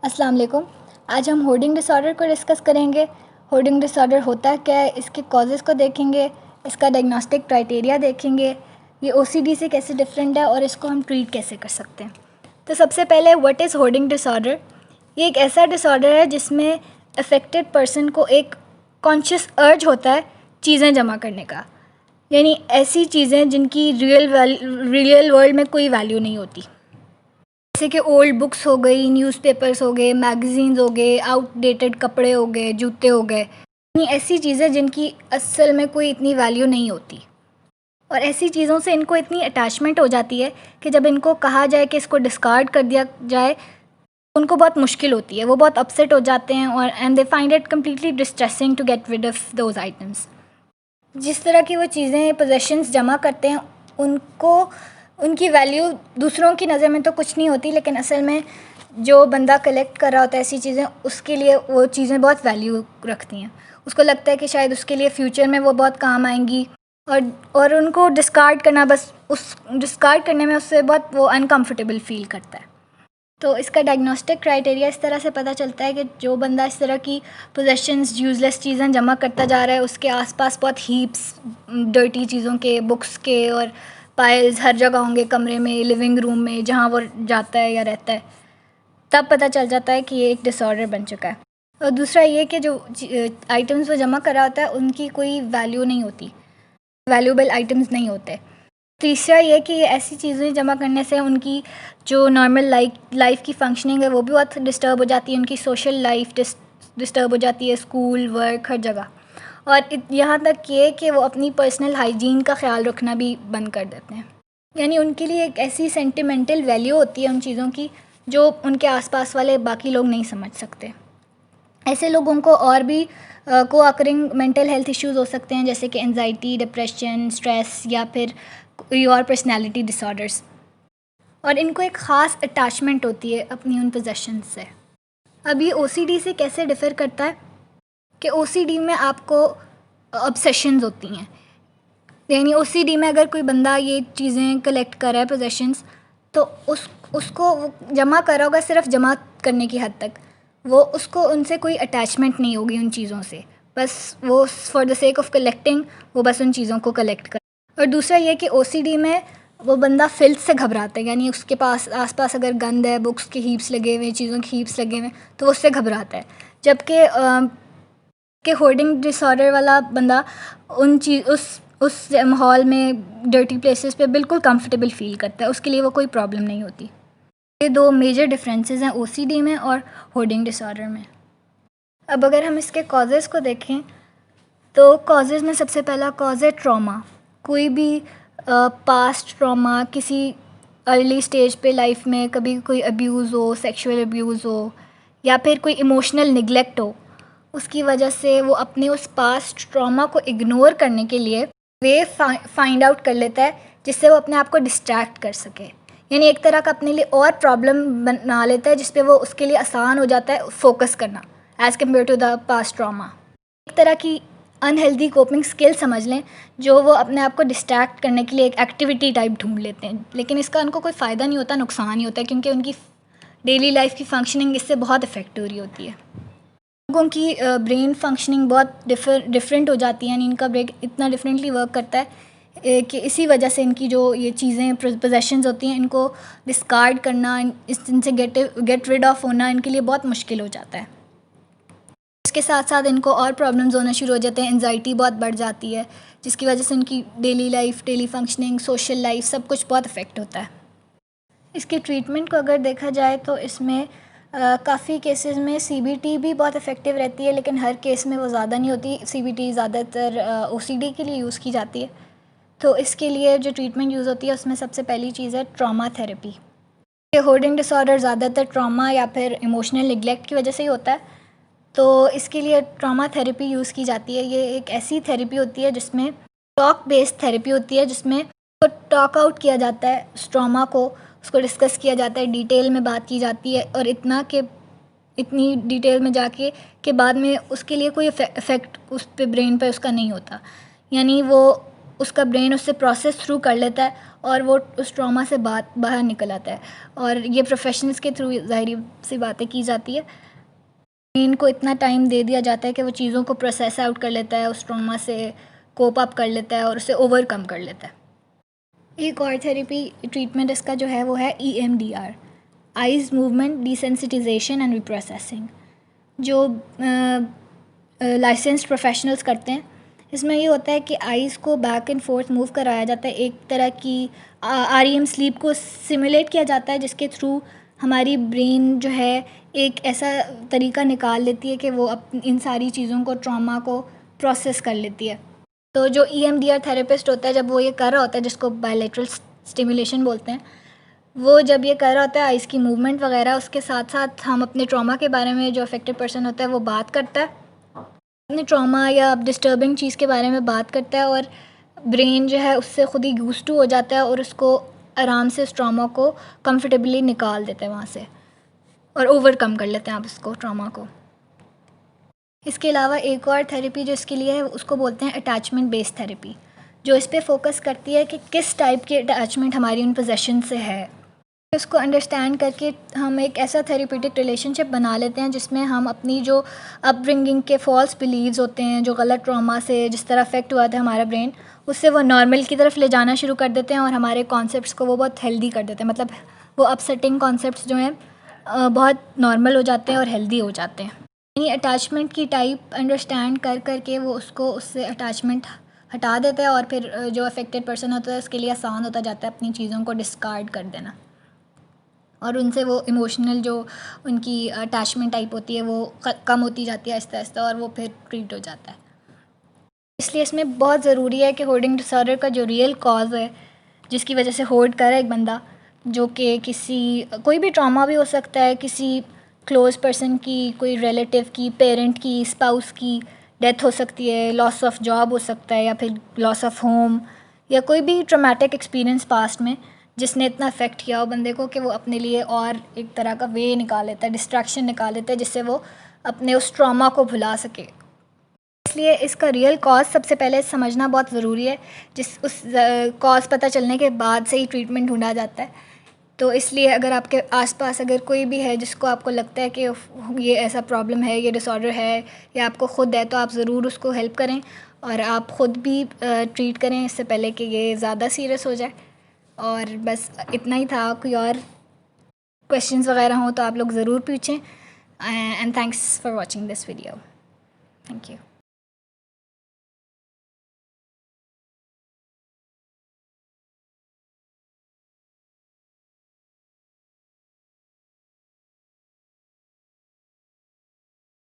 अस्सलाम वालेकुम। आज हम होर्डिंग डिसऑर्डर को डिस्कस करेंगे। होर्डिंग डिसऑर्डर होता क्या है, इसके कॉजेज़ को देखेंगे, इसका डायग्नोस्टिक क्राइटेरिया देखेंगे, ये ओसीडी से कैसे डिफरेंट है और इसको हम ट्रीट कैसे कर सकते हैं। तो सबसे पहले व्हाट इज़ होर्डिंग डिसऑर्डर। ये एक ऐसा डिसऑर्डर है जिसमें अफेक्टेड पर्सन को एक कॉन्शियस अर्ज होता है चीज़ें जमा करने का, यानी ऐसी चीज़ें जिनकी रियल वर्ल्ड में कोई वैल्यू नहीं होती, जैसे कि ओल्ड बुक्स हो गई, न्यूज़पेपर्स हो गए, मैगज़ीन्स हो गए, आउटडेटेड कपड़े हो गए, जूते हो गए, यानी ऐसी चीज़ें जिनकी असल में कोई इतनी वैल्यू नहीं होती। और ऐसी चीज़ों से इनको इतनी अटैचमेंट हो जाती है कि जब इनको कहा जाए कि इसको डिस्कार्ड कर दिया जाए, उनको बहुत मुश्किल होती है, वो बहुत अपसेट हो जाते हैं और and they find it completely distressing to get rid of those items. जिस तरह की वो चीज़ें पोजेशंस जमा करते हैं, उनको उनकी वैल्यू दूसरों की नज़र में तो कुछ नहीं होती, लेकिन असल में जो बंदा कलेक्ट कर रहा होता है ऐसी चीज़ें, उसके लिए वो चीज़ें बहुत वैल्यू रखती हैं। उसको लगता है कि शायद उसके लिए फ़्यूचर में वो बहुत काम आएंगी, और उनको डिस्कार्ड करना, बस उस डिस्कार्ड करने में उससे बहुत वो अनकम्फर्टेबल फ़ील करता है। तो इसका डायग्नोस्टिक क्राइटेरिया इस तरह से पता चलता है कि जो बंदा इस तरह की पोजेशंस, यूज़लेस चीज़ें जमा करता जा रहा है, उसके आसपास बहुत हीप्स डर्टी चीज़ों के, बुक्स के और पाइल्स हर जगह होंगे, कमरे में, लिविंग रूम में, जहाँ वो जाता है या रहता है, तब पता चल जाता है कि ये एक डिसऑर्डर बन चुका है। और दूसरा ये कि जो आइटम्स वो जमा करा होता है उनकी कोई वैल्यू नहीं होती, वैल्यूबल आइटम्स नहीं होते। तीसरा ये कि ऐसी चीज़ें जमा करने से उनकी जो नॉर्मल लाइफ की फंक्शनिंग है वो भी बहुत डिस्टर्ब हो जाती है, उनकी सोशल लाइफ डिस्टर्ब हो जाती है, स्कूल, वर्क, हर जगह। और यहाँ तक ये कि वो अपनी पर्सनल हाइजीन का ख्याल रखना भी बंद कर देते हैं, यानी उनके लिए एक ऐसी सेंटिमेंटल वैल्यू होती है उन चीज़ों की जो उनके आसपास वाले बाकी लोग नहीं समझ सकते। ऐसे लोगों को और भी को अकरिंग मेंटल हेल्थ इश्यूज़ हो सकते हैं, जैसे कि एंजाइटी, डिप्रेशन, स्ट्रेस या फिर कोई और पर्सनैलिटी डिसऑर्डर्स। और इनको एक ख़ास अटैचमेंट होती है अपनी उन पोजेशन से। अब ये ओसीडी से कैसे डिफ़र करता है कि ओसीडी में आपको ऑब्सेशंस होती हैं, यानी ओसीडी में अगर कोई बंदा ये चीज़ें कलेक्ट कर रहा है पोजेशंस, तो उसको वो जमा करा होगा सिर्फ जमा करने की हद तक, वो उसको उनसे कोई अटैचमेंट नहीं होगी उन चीज़ों से, बस वो for the sake of collecting वो बस उन चीज़ों को कलेक्ट कर। और दूसरा ये कि ओसीडी में वो बंदा फिल्थ से घबराता है, यानी उसके पास आसपास अगर गंद है, बुक्स के हीप्स लगे हुए, चीज़ों के हीप्स लगे हुए, तो वो उससे घबराता है। जबकि कि होर्डिंग डिसऑर्डर वाला बंदा उस माहौल में, डर्टी प्लेसेस पे बिल्कुल कंफर्टेबल फ़ील करता है, उसके लिए वो कोई प्रॉब्लम नहीं होती। ये दो मेजर डिफरेंसेस हैं ओसीडी में और होर्डिंग डिसऑर्डर में। अब अगर हम इसके कॉजेज़ को देखें, तो कॉजेज़ में सबसे पहला कॉज है ट्रॉमा। कोई भी पास्ट ट्रॉमा, किसी अर्ली स्टेज पे लाइफ में कभी कोई अब्यूज़ हो, सेक्सुअल अब्यूज़ हो, या फिर कोई इमोशनल निगलेक्ट हो, उसकी वजह से वो अपने उस पास्ट ट्रॉमा को इग्नोर करने के लिए वे फाइंड आउट कर लेता है जिससे वो अपने आप को डिस्ट्रैक्ट कर सके, यानी एक तरह का अपने लिए और प्रॉब्लम बना लेता है जिस पे वो उसके लिए आसान हो जाता है फोकस करना as compare to the past trauma. एक तरह की अनहेल्दी कोपिंग स्किल समझ लें, जो वो अपने आप को डिस्ट्रैक्ट करने के लिए एक एक्टिविटी टाइप ढूंढ लेते हैं, लेकिन इसका उनको कोई फ़ायदा नहीं होता, नुकसान ही होता है, क्योंकि उनकी डेली लाइफ की फंक्शनिंग इससे बहुत इफ़ेक्ट हो रही होती है। लोगों की ब्रेन फंक्शनिंग बहुत डिफरेंट हो जाती है, यानी इनका ब्रेन इतना डिफरेंटली वर्क करता है कि इसी वजह से इनकी जो ये चीज़ें पोजेशंस होती हैं, इनको डिस्कार्ड करना, इनसे गेट रिड ऑफ होना इनके लिए बहुत मुश्किल हो जाता है। इसके साथ साथ इनको और प्रॉब्लम्स होना शुरू हो जाते हैं, एंजाइटी बहुत बढ़ जाती है, जिसकी वजह से उनकी daily life, daily functioning, social life, सब कुछ बहुत अफेक्ट होता है। इसके ट्रीटमेंट को अगर देखा जाए तो इसमें काफ़ी केसेस में सीबीटी भी बहुत इफ़ेक्टिव रहती है, लेकिन हर केस में वो ज़्यादा नहीं होती। सीबीटी ज़्यादातर ओसीडी के लिए यूज़ की जाती है। तो इसके लिए जो ट्रीटमेंट यूज़ होती है उसमें सबसे पहली चीज़ है ट्रॉमा थेरेपी। ये होर्डिंग डिसऑर्डर ज़्यादातर ट्रॉमा या फिर इमोशनल निगलेक्ट की वजह से ही होता है, तो इसके लिए ट्रॉमा थेरेपी यूज़ की जाती है। ये एक ऐसी थेरेपी होती है जिसमें टॉक बेस्ड थेरेपी होती है, जिसमें तो टॉक आउट किया जाता है उस ट्रॉमा को, उसको डिस्कस किया जाता है, डिटेल में बात की जाती है, और इतनी डिटेल में जाके कि बाद में उसके लिए कोई इफ़ेक्ट उस पे, ब्रेन पे उसका नहीं होता, यानी वो उसका ब्रेन उससे प्रोसेस थ्रू कर लेता है और वो उस ट्रॉमा से बाहर निकल आता है। और ये प्रोफेशनल्स के थ्रू ज़ाहिर सी बातें की जाती है। ब्रेन को इतना टाइम दे दिया जाता है कि वो चीज़ों को प्रोसेस आउट कर लेता है, उस ट्रॉमा से कोप अप कर लेता है और उसे ओवरकम कर लेता है। एक और थेरेपी ट्रीटमेंट इसका जो है वो है EMDR, eyes movement desensitization and reprocessing, जो लाइसेंस्ड प्रोफेशनल्स करते हैं। इसमें ये होता है कि आइज़ को बैक एंड फोर्थ मूव कराया जाता है, एक तरह की REM स्लीप को सिमुलेट किया जाता है, जिसके थ्रू हमारी ब्रेन जो है एक ऐसा तरीका निकाल लेती है कि वो इन सारी चीज़ों को, ट्रॉमा को प्रोसेस कर लेती है। तो जो EMDR थेरेपिस्ट होता है, जब वो ये कर रहा होता है, जिसको बायलैटरल स्टिमुलेशन बोलते हैं, वो जब ये कर रहा होता है आइज़ की मूवमेंट वगैरह, उसके साथ साथ हम अपने ट्रॉमा के बारे में, जो अफेक्टेड पर्सन होता है वो बात करता है, अपने ट्रॉमा या डिस्टर्बिंग चीज़ के बारे में बात करता है, और ब्रेन जो है उससे खुद ही यूज्ड टू हो जाता है और उसको आराम से उस ट्रॉमा को कंफर्टेबली निकाल देते हैं वहाँ से, और ओवरकम कर लेते हैं आप इसको, ट्रॉमा को। इसके अलावा एक और थेरेपी जो इसके लिए है उसको बोलते हैं अटैचमेंट बेस्ड थेरेपी, जो इस पे फोकस करती है कि किस टाइप की अटैचमेंट हमारी उन पोजेशन से है। इसको अंडरस्टैंड करके हम एक ऐसा थेरेपेटिक रिलेशनशिप बना लेते हैं जिसमें हम अपनी जो अपब्रिंगिंग के फॉल्स बिलीव्स होते हैं, जो गलत ट्रॉमा से जिस तरह अफेक्ट हुआ था हमारा ब्रेन, उससे वो नॉर्मल की तरफ ले जाना शुरू कर देते हैं और हमारे कॉन्सेप्ट्स को वो बहुत हेल्दी कर देते हैं। मतलब वो अपसेटिंग कॉन्सेप्ट्स जो हैं बहुत नॉर्मल हो जाते हैं और हेल्दी हो जाते हैं। यानी अटैचमेंट की टाइप अंडरस्टैंड कर करके वो उसको, उससे अटैचमेंट हटा देता है और फिर जो अफेक्टेड पर्सन होता है उसके लिए आसान होता जाता है अपनी चीज़ों को डिस्कार्ड कर देना, और उनसे वो इमोशनल जो उनकी अटैचमेंट टाइप होती है वो कम होती जाती है आहिस्ता आहिस्ता, और वो फिर ट्रीट हो जाता है। इसलिए इसमें बहुत ज़रूरी है कि होर्डिंग डिसऑर्डर का जो रियल कॉज है, जिसकी वजह से होर्ड कर रहा है एक बंदा, जो कि कोई भी ट्रॉमा भी हो सकता है, किसी क्लोज पर्सन की, कोई रिलेटिव की, पेरेंट की, स्पाउस की डेथ हो सकती है, लॉस ऑफ जॉब हो सकता है, या फिर लॉस ऑफ होम, या कोई भी ट्रॉमेटिक एक्सपीरियंस पास्ट में जिसने इतना अफेक्ट किया हो बंदे को कि वो अपने लिए और एक तरह का वे निकाल लेता है, डिस्ट्रैक्शन निकाल लेता है, जिससे वो अपने उस ट्रॉमा को भुला सके। इसलिए इसका रियल कॉज सबसे पहले समझना बहुत ज़रूरी है, उस कॉज पता चलने के बाद से ही ट्रीटमेंट ढूंढा जाता है। तो इसलिए अगर आपके आसपास अगर कोई भी है जिसको आपको लगता है कि ये ऐसा प्रॉब्लम है, ये डिसऑर्डर है, या आपको ख़ुद है, तो आप ज़रूर उसको हेल्प करें और आप ख़ुद भी ट्रीट करें इससे पहले कि ये ज़्यादा सीरियस हो जाए। और बस इतना ही था। कोई और क्वेश्चंस वगैरह हो तो आप लोग ज़रूर पूछें। And thanks for watching this video. Thank you.